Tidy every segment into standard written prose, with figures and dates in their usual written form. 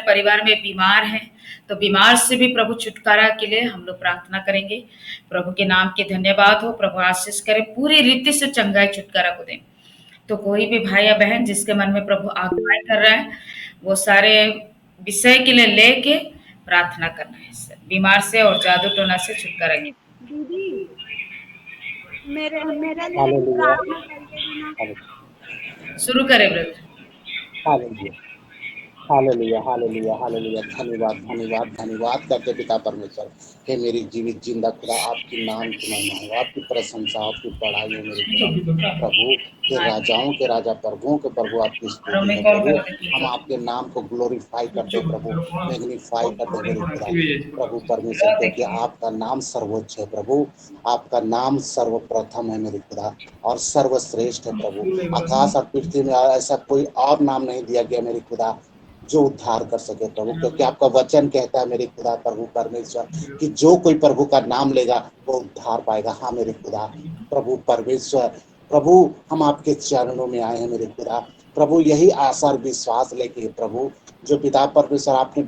परिवार में बीमार हैं, तो बीमार से भी प्रभु छुटकारा के लिए हम लोग प्रार्थना करेंगे। प्रभु के नाम के धन्यवाद हो, प्रभु आशीष करे, पूरी रीति से चंगाई छुटकारा को दें। तो कोई भी भाई या बहन जिसके मन में प्रभु आगमन कर रहा है, वो सारे विषय के लिए लेके प्रार्थना करना है, बीमार से और जादू टोना से छुटकारा के। दीदी मेरे लिए हालेलुया, प्रार्थना करिए ना। शुरू करें brother. Hallelujah, hallelujah, hallelujah, hallelujah. धन्यवाद, धन्यवाद, धन्यवाद करते पिता परमेश्वर। हे मेरी जीवित जिंदा खुदा, आपकी नाम की महिमा हो, आपकी प्रशंसा, आपकी पढ़ाई हो मेरे खुदा। प्रभु हे राजाओं के राजा, प्रभुओं के प्रभु, आपकी स्तुति है प्रभु। हम आपके नाम को ग्लोरीफाई करते प्रभु, मैग्नीफाई करते मेरे खुदा प्रभु परमेश्वर, क्योंकि आपका नाम सर्वोच्च है प्रभु, आपका नाम सर्वप्रथम है मेरे खुदा और सर्वश्रेष्ठ है प्रभु। आकाश और पृथ्वी में ऐसा कोई और नाम नहीं दिया गया मेरे खुदा जो उद्धार कर सके प्रभु, क्योंकि आपका वचन कहता है मेरे खुदा प्रभु परमेश्वर कि जो कोई प्रभु का नाम लेगा वो उद्धार पाएगा। हाँ मेरे खुदा प्रभु परमेश्वर, प्रभु हम आपके चरणों में आए हैं मेरे खुदा प्रभु, यही आशा और विश्वास लेके प्रभु, जो पिता परमेश्वर आपने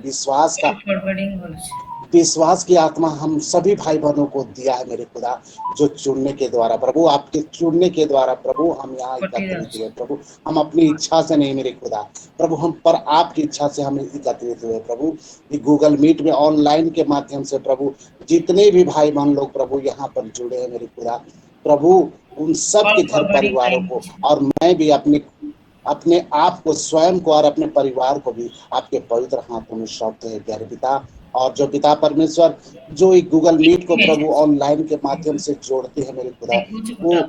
विश्वास की आत्मा हम सभी भाई बहनों को दिया है मेरे खुदा, जो चुनने के द्वारा प्रभु, आपके चुनने के द्वारा प्रभु हम यहाँ एकत्रित हुए प्रभु। हम अपनी इच्छा से नहीं मेरे खुदा प्रभु, हम पर आपकी इच्छा से हम एकत्रित हुए प्रभु। ये गूगल मीट में ऑनलाइन के माध्यम से प्रभु जितने भी भाई बहन लोग प्रभु यहाँ पर जुड़े हैं मेरे खुदा प्रभु, उन सब के घर परिवारों को और मैं भी अपने आप को स्वयं को और अपने परिवार को भी आपके पवित्र हाथों में सौंपते हैं प्यारे पिता। और जो पिता परमेश्वर जो एक गूगल मीट को प्रभु ऑनलाइन के माध्यम से जोड़ते हैं मेरे खुदा, वो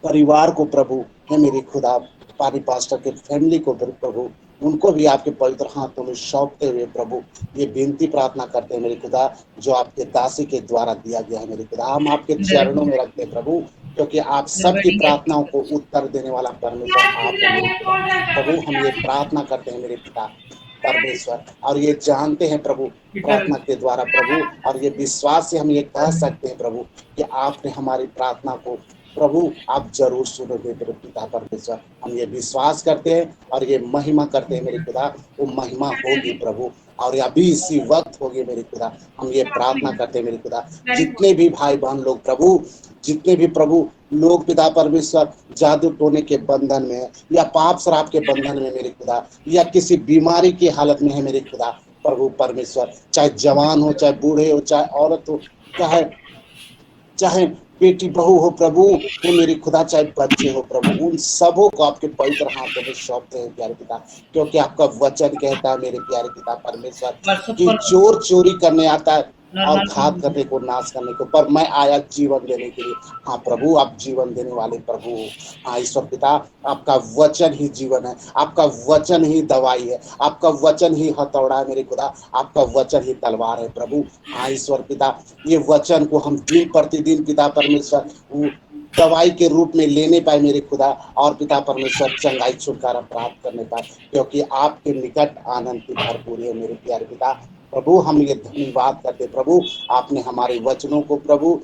परिवार को प्रभु है मेरे खुदा, पानी पास्टर के फैमिली को प्रभु, उनको भी आपके पवित्र हाथों में सौंपते हुए प्रभु ये विनती प्रार्थना करते हैं मेरे खुदा, जो आपके दासी के द्वारा दिया गया है मेरे खुदा, हम आपके चरणों में रखते हैं प्रभु, क्योंकि आप सबकी प्रार्थनाओं को उत्तर देने वाला परमेश्वर आप हैं मेरे खुदा। प्रभु हम ये प्रार्थना करते हैं मेरे पिता परमेश्वर, और ये जानते हैं प्रभु प्रार्थना के द्वारा प्रभु, और ये विश्वास से हम ये कह सकते हैं प्रभु कि आपने हमारी प्रार्थना को प्रभु आप जरूर सुनोगे मेरे पिता परमेश्वर। हम ये विश्वास करते हैं और ये महिमा करते हैं मेरे खुदा, वो महिमा होगी प्रभु, और अभी इसी वक्त होगी मेरे खुदा। हम ये प्रार्थना करते हैं मेरे खुदा, जितने भी भाई बहन लोग प्रभु, जितने भी प्रभु लोग पिता परमेश्वर जादू टोने के बंधन में है, या पाप शराब के बंधन में मेरे खुदा, या किसी बीमारी की हालत में है मेरे खुदा प्रभु परमेश्वर, चाहे जवान हो, चाहे बूढ़े हो, चाहे औरत हो, चाहे बेटी बहू हो प्रभु, वो मेरी खुदा चाहे बच्चे हो प्रभु, उन सबों को आपके पवित्र हाथों में सौंपते हैं प्यारे पिता, क्योंकि आपका वचन कहता है मेरे प्यारे पिता परमेश्वर कि चोर चोरी करने आता है और घात करने को, नाश करने को, पर मैं आया जीवन देने के लिए। हाँ प्रभु आप जीवन देने वाले प्रभु हो। हाँ ईश्वर पिता आपका वचन ही जीवन है, आपका वचन ही दवाई है, आपका वचन ही हथौड़ा है मेरे खुदा, आपका वचन ही तलवार है प्रभु। हाँ ईश्वर पिता ये वचन को हम दिन प्रतिदिन पिता परमेश्वर दवाई के रूप में लेने पाए मेरे खुदा, और पिता परमेश्वर चंगाई छुटकारा प्राप्त करने पाए, क्योंकि आपके निकट आनंद की भरपूरी है मेरे प्यारे पिता प्रभु। हम ये धन्यवाद करते प्रभु, आपने हमारे वचनों को प्रभु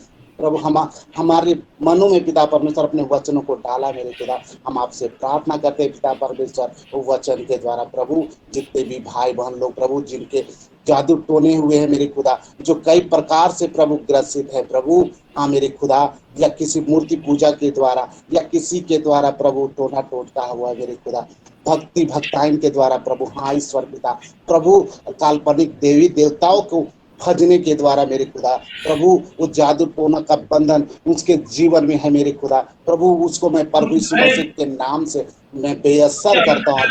हमारे मनों में पिता परमेश्वर अपने वचनों को डाला मेरे पिता। हम आपसे प्रार्थना करते पिता परमेश्वर वो वचन के द्वारा प्रभु, जितने भी भाई बहन लोग प्रभु जिनके जादू टोने हुए हैं मेरे खुदा, जो कई प्रकार से प्रभु ग्रसित है प्रभु, हाँ मेरे खुदा, या किसी मूर्ति पूजा के द्वारा या किसी के द्वारा प्रभु टोना टोटका हुआ है मेरे खुदा, भक्ति भक्ताइन के द्वारा प्रभु, हाँ ईश्वर पिता प्रभु काल्पनिक देवी देवताओं को भजने के द्वारा मेरे खुदा प्रभु वो जादू टोना का बंधन उसके जीवन में है मेरे खुदा प्रभु, उसको मैं प्रभु यीशु मसीह के नाम से मैं बेअसर करता हूँ,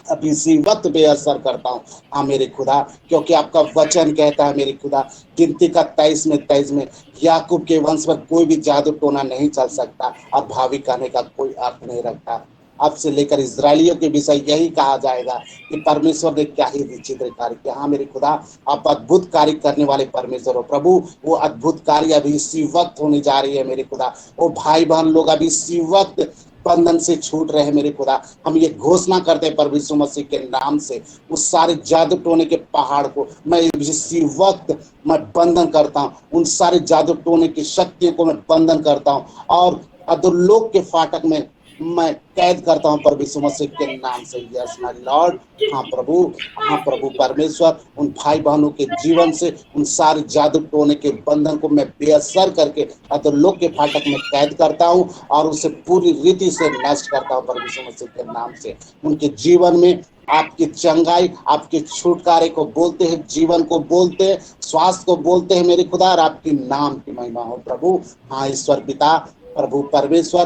अभी इसी वक्त बेअसर करता हूँ। हाँ मेरे खुदा, क्योंकि आपका वचन कहता है मेरे खुदा गिनती का 23 में याकूब के वंश पर कोई भी जादू टोना नहीं चल सकता, और भावी कहने का कोई अर्थ नहीं रखता। अब से लेकर इजरायलियों के विषय यही कहा जाएगा कि परमेश्वर ने क्या ही विचित्र कार्य किया। हाँ मेरे खुदा आप अद्भुत कार्य करने वाले परमेश्वर हो प्रभु, वो अद्भुत कार्य अभी इसी वक्त होने जा रही है मेरे खुदा। वो भाई बहन लोग अभी इसी वक्त बंधन से छूट रहे हैं मेरे खुदा। हम ये घोषणा करते हैं प्रभु यीशु मसीह के नाम से, उस सारे जादू टोने के पहाड़ को मैं इसी वक्त मैं बंधन करता हूँ, उन सारे जादू टोने की शक्तियों को मैं बंधन करता हूँ, और अधोलोक के फाटक में मैं कैद करता हूँ प्रभु यीशु मसीह के नाम से। Yes my Lord. हाँ प्रभु, हाँ प्रभु परमेश्वर, उन भाई बहनों के जीवन से उन सारे जादू टोने के बंधन को मैं बेअसर करके अधोलोक के फाटक में कैद करता हूँ और उसे पूरी रीति से नष्ट करता हूँ प्रभु यीशु मसीह के नाम से। उनके जीवन में आपकी चंगाई, आपके छुटकारे को बोलते हैं, जीवन को बोलते हैं, स्वास्थ्य को बोलते हैं मेरे खुदा, और आपके नाम की महिमा हो प्रभु। हाँ ईश्वर पिता, प्रभु परमेश्वर,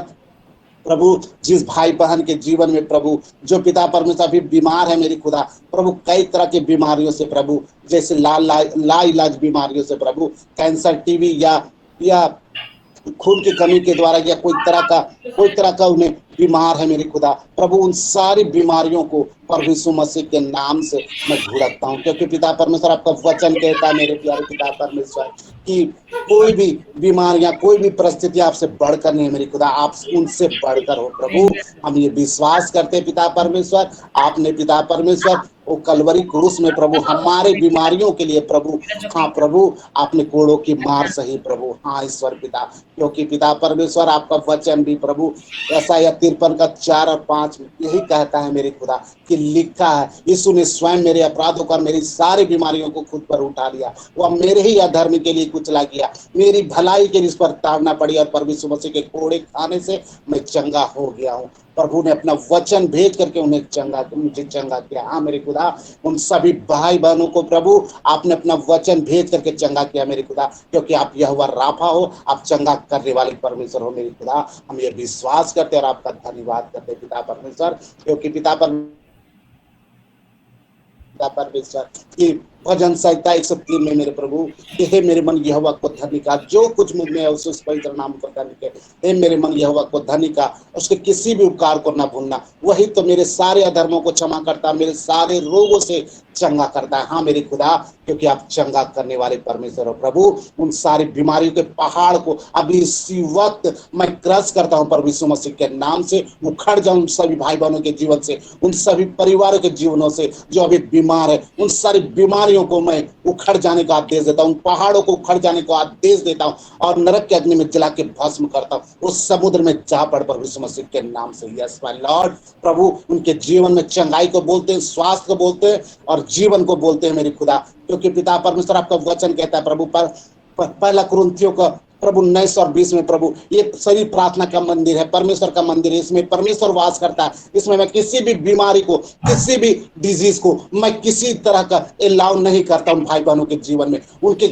प्रभु जिस भाई बहन के जीवन में प्रभु जो पिता परमेश्वर अभी बीमार है मेरी खुदा, प्रभु कई तरह की बीमारियों से प्रभु, जैसे ला इलाज बीमारियों से प्रभु, कैंसर, टीबी या खून की कमी के द्वारा या कोई तरह का उन्हें बीमार है मेरी खुदा, प्रभु उन सारी बीमारियों को प्रभु यीशु मसीह के नाम से मैं भुड़कता हूँ। क्योंकि पिता परमेश्वर आपका वचन कहता है मेरे प्यारे पिता परमेश्वर कि कोई भी बीमारियां, कोई भी परिस्थिति आपसे बढ़कर नहीं है मेरी खुदा, आप उनसे बढ़कर हो प्रभु। हम ये विश्वास करते हैं पिता परमेश्वर, आपने पिता परमेश्वर वो कलवरी क्रूस में प्रभु हमारे बीमारियों के लिए प्रभु, हाँ प्रभु आपने कोड़ों की मार सही प्रभु। हाँ ईश्वर पिता, क्योंकि पिता परमेश्वर आपका वचन भी प्रभु ऐसा या 53 का 4 और 5 यही कहता है मेरे खुदा कि लिखा है, यीशु ने स्वयं मेरे अपराधों का, मेरी सारी बीमारियों को खुद पर उठा लिया, वह मेरे ही अधर्म के लिए कुचला गया, मेरी भलाई के लिए इस पर ताड़ना पड़ी और प्रभु यीशु मसीह के कोड़े खाने से मैं चंगा हो गया हूँ। प्रभु ने अपना वचन भेज करके मुझे चंगा किया। हाँ मेरे खुदा, उन सभी भाई बहनों को प्रभु आपने अपना वचन भेज करके चंगा किया मेरे खुदा, क्योंकि आप यहोवा राफा हो, आप चंगा करने वाले परमेश्वर हो मेरे खुदा। हम ये विश्वास करते और आपका धन्यवाद करते पिता परमेश्वर, क्योंकि पिता परमेश्वर की भजन संहिता 103 में मेरे प्रभु, हे मेरे मन यहोवा को धन्य का, जो कुछ मुझ में है उसे उस पवित्र नाम को धन्य के। हे मेरे मन यहोवा को धन्य का, उसके किसी भी उपकार को ना भूलना, वही तो मेरे सारे अधर्मों को क्षमा करता, मेरे सारे रोगों से चंगा करता है। हाँ मेरे खुदा, क्योंकि आप चंगा करने वाले परमेश्वर हो प्रभु। उन सारी बीमारियों के पहाड़ को अभी इसी वक्त मैं क्रश करता हूँ प्रभु यीशु मसीह के नाम से। उखड़ जाऊं सभी भाई बहनों के जीवन से, उन सभी परिवारों के जीवनों से जो अभी बीमार है, उन सारी बीमारियों को मैं उखड़ जाने का आदेश देता हूं, पहाड़ों को उखड़ जाने का आदेश देता हूं और नरक के अग्नि में जला के भस्म करता हूं, उस समुद्र में जा पड़ प्रभु यीशु मसीह के नाम से। Yes my Lord. प्रभु उनके जीवन में चंगाई को बोलते हैं, स्वास्थ्य को बोलते हैं और जीवन को बोलते हैं मेरे खुदा, क्योंकि पिता परमेश्वर आपका वचन कहता है प्रभु पर पहला कुरिन्थियों का प्रभु 19 और 20 में प्रभु ये सभी प्रार्थना का मंदिर है, परमेश्वर का मंदिर है, इसमें परमेश्वर वास करता है। इसमें मैं किसी भी बीमारी को, किसी भी डिजीज को मैं किसी तरह का अलाउ नहीं करता उन भाई बहनों के जीवन में, उनके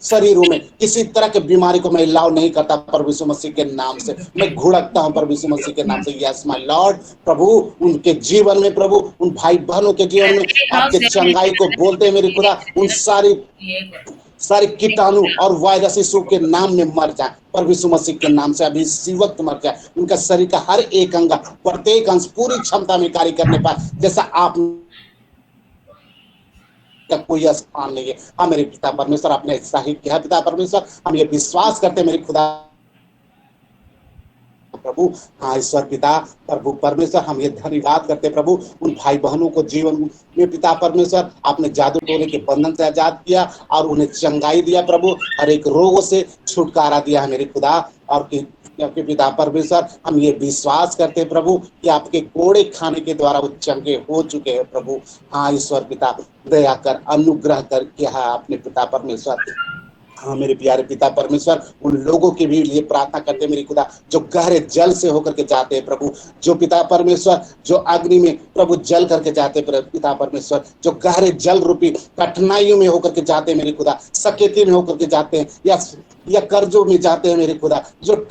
शरीरों में किसी तरह के बीमारी को मैं अलाउ नहीं करता प्रभु यीशु मसीह के नाम से। मैं घुड़कता हूँ प्रभु यीशु मसीह के नाम से। Yes my Lord. प्रभु उनके जीवन में प्रभु, उन भाई बहनों के जीवन में आपके चंगाई को बोलते हैं मेरे खुदा। उन सारे कीटाणु और वायरस यीशु के नाम में मर जाए प्रभु यीशु मसीह के नाम से, अभी इसी वक्त मर जाए। उनका शरीर का हर एक अंग, प्रत्येक अंश पूरी क्षमता में कार्य करने पाए, जैसा आप का कोई स्थान नहीं है। हाँ मेरे पिता परमेश्वर, आपने ऐसा ही किया पिता परमेश्वर। हम ये विश्वास करते हैं मेरे खुदा प्रभु। हाँ ईश्वर पिता प्रभु परमेश्वर, हम ये धन्यवाद करते प्रभु उन भाई बहनों को जीवन में पिता परमेश्वर आपने जादू टोने के बंधन से आजाद किया और उन्हें चंगाई दिया प्रभु, हर एक रोगों से छुटकारा दिया है मेरे खुदा। और क्योंकि पिता परमेश्वर हम ये विश्वास करते प्रभु कि आपके कोड़े खाने के द्वारा वो चंगे हो चुके हैं प्रभु। हाँ ईश्वर पिता दया कर, अनुग्रह कर किया है आपने पिता परमेश्वर। हाँ मेरे प्यारे पिता परमेश्वर, उन लोगों के भी लिए प्रार्थना करते मेरी खुदा जो गहरे जल से होकर के जाते हैं प्रभु, जो पिता परमेश्वर जो अग्नि में प्रभु जल करके जाते पिता परमेश्वर, जो गहरे जल रूपी कठिनाइयों में होकर के जाते हैं मेरे खुदा, सकेती में होकर के जाते हैं या कर्जों में जाते हैं मेरे खुदा, जो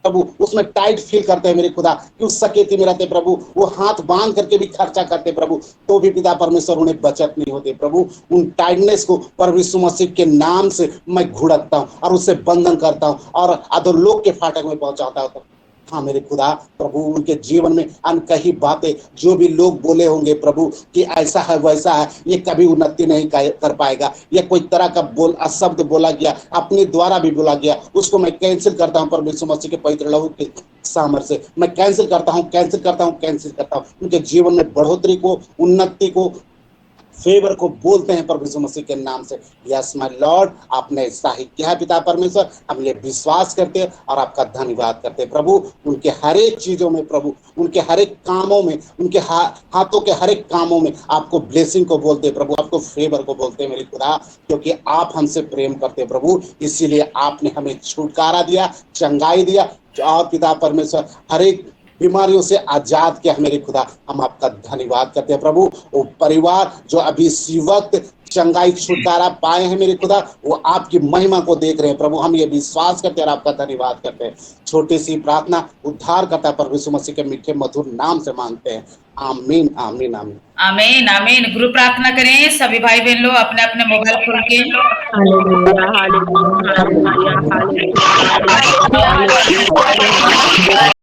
प्रभु उसमें टाइट फील करते हैं मेरे खुदा कि उस सकेती में रहते प्रभु, वो हाथ बांध करके भी खर्चा करते प्रभु, तो भी पिता परमेश्वर उन्हें बचत नहीं होती प्रभु। उन टाइटनेस को प्रभु यीशु मसीह के नाम से मैं घुड़कता हूँ और उससे बंधन करता हूँ और अधोलोक के फाटक में पहुंचाता हूँ। हाँ मेरे खुदा प्रभु उनके जीवन में अनकही बातें जो भी लोग बोले होंगे प्रभु कि ऐसा है वैसा है, ये कभी उन्नति नहीं कर पाएगा, ये कोई तरह का शब्द बोला गया अपने द्वारा भी बोला गया, उसको मैं कैंसिल करता हूँ प्रभु यीशु मसीह के पवित्र लहू के सामर्थ्य से मैं कैंसिल करता हूँ। उनके जीवन में बढ़ोतरी को, उन्नति को, फेवर को बोलते हैं प्रभु यीशु मसीह के नाम से। यस माय लॉर्ड, आपने ऐसा ही किया पिता परमेश्वर, हम ये विश्वास करते हैं और आपका धन्यवाद करते हैं प्रभु। उनके हर एक चीजों में प्रभु, उनके हर एक कामों में, उनके हाथों के हर एक कामों में आपको ब्लेसिंग को बोलते हैं प्रभु, आपको फेवर को बोलते हैं मेरे खुदा, क्योंकि आप हमसे प्रेम करते हैं प्रभु। इसीलिए आपने हमें छुटकारा दिया, चंगाई दिया, और पिता परमेश्वर हर एक बीमारियों से आजाद किया मेरे खुदा। हम आपका धन्यवाद करते हैं प्रभु। वो परिवार जो अभी इसी वक्त चंगाई छुटकारा पाए हैं मेरे खुदा, वो आपकी महिमा को देख रहे हैं प्रभु। हम ये विश्वास करते हैं और आपका धन्यवाद करते हैं। छोटी सी प्रार्थना उद्धार करता प्रभु यीशु मसीह के मीठे मधुर नाम से मांगते हैं, आमीन आमीन आमीन। आमीन आमीन। गुरु प्रार्थना करें सभी भाई बहन लोग अपने अपने मोबाइल खोल के। Hallelujah hallelujah hallelujah hallelujah hallelujah.